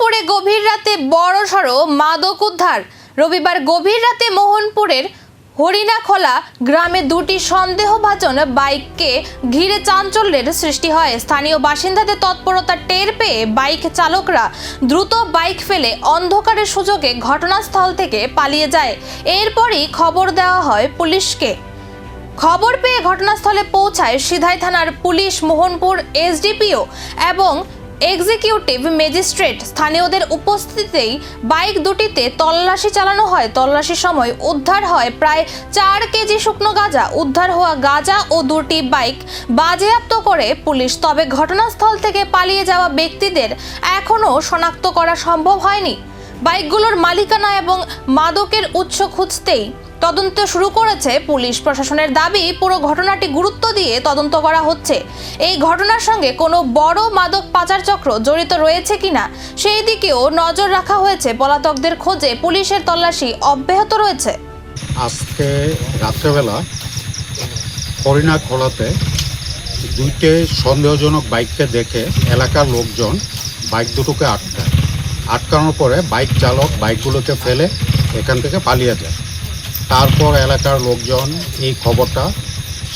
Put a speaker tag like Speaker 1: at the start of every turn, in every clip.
Speaker 1: মোহনপুরে গভীর রাতে বড়সড় মাদক উদ্ধার। রবিবার গভীর রাতে মোহনপুরের হরিণাখোলা গ্রামে দুটি সন্দেহভাজন বাইককে ঘিরে চাঞ্চল্যের সৃষ্টি হয়। স্থানীয় বাসিন্দাদের তৎপরতা টের পেয়ে বাইক চালকরা দ্রুত বাইক ফেলে অন্ধকারের সুযোগে ঘটনাস্থল থেকে পালিয়ে যায়। এরপরই খবর দেওয়া হয় পুলিশকে। খবর পেয়ে ঘটনাস্থলে পৌঁছায় সিধাই থানার পুলিশ, মোহনপুর এসডিপিও এবং এক্সিকিউটিভ ম্যাজিস্ট্রেট। স্থানীয়দের উপস্থিতিতেই বাইক দুটিতে তল্লাশি চালানো হয়। তল্লাশির সময় উদ্ধার হয় প্রায় 4 কেজি শুকনো গাঁজা। উদ্ধার হওয়া গাঁজা ও দুটি বাইক বাজেয়াপ্ত করে পুলিশ। তবে ঘটনাস্থল থেকে পালিয়ে যাওয়া ব্যক্তিদের এখনও শনাক্ত করা সম্ভব হয়নি। বাইকগুলোর মালিকানা এবং মাদকের উৎস খুঁজতেই তদন্ত শুরু করেছে পুলিশ। প্রশাসনের দাবি, পুরো ঘটনাটি গুরুত্ব দিয়ে তদন্ত করা হচ্ছে। এই ঘটনার সঙ্গে কোনো বড় মাদক পাচার চক্র জড়িত রয়েছে কিনা সেই দিকেও নজর রাখা হয়েছে। পলাতকদের খোঁজে পুলিশের তল্লাশি অব্যাহত রয়েছে।
Speaker 2: আজকে রাত্রেবেলা হরিণাখোলাতে দুইটি সন্দেহজনক বাইককে দেখে এলাকার লোকজন বাইক দুটোকে আটকানোর পরে বাইক চালক বাইকগুলোকে ফেলে এখান থেকে পালিয়ে যায়। তারপর এলাকার লোকজন এই খবরটা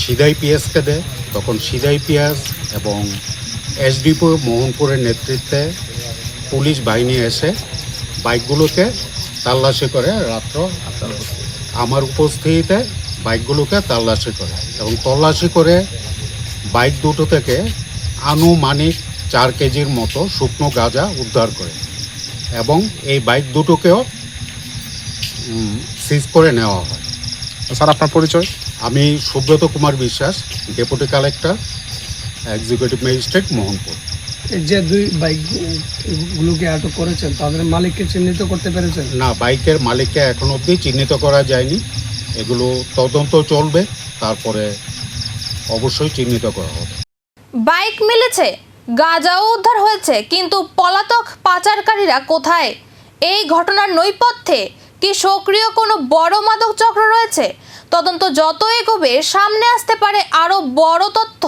Speaker 2: সিধাই পিএসকে দেয়। তখন সিধাই পিএস এবং এসডিপিও মোহনপুরের নেতৃত্বে পুলিশ বাহিনী এসে বাইকগুলোকে তল্লাশি করে। রাত্র আমার উপস্থিতিতে বাইকগুলোকে তল্লাশি করে এবং তল্লাশি করে বাইক দুটো থেকে আনুমানিক 4 কেজির মতো শুকনো গাঁজা উদ্ধার করে এবং এই বাইক দুটোকেও সিজ করে নেওয়া হয়।
Speaker 3: স্যার, আপনার পরিচয়?
Speaker 2: আমি Subrata Kumar Biswas, deputy collector, executive magistrate, Mohanpur.
Speaker 4: এই যে দুই বাইকগুলোকে আটক করেছেন, তাদের মালিককে চিহ্নিত করতে পেরেছেন?
Speaker 2: না, বাইকের মালিককে এখন অবধি চিহ্নিত করা যায়নি। এগুলো তদন্ত চলবে, তারপরে অবশ্যই চিহ্নিত করা হবে।
Speaker 1: বাইক মিলেছে, গাঁজাও উদ্ধার হয়েছে, কিন্তু পলাতক পাচারকারীরা কোথায়? এই ঘটনার নেপথ্যে কি সক্রিয় কোনো বড় মাদক চক্র রয়েছে? তদন্ত যত এগোবে সামনে আসতে পারে আরো বড় তথ্য।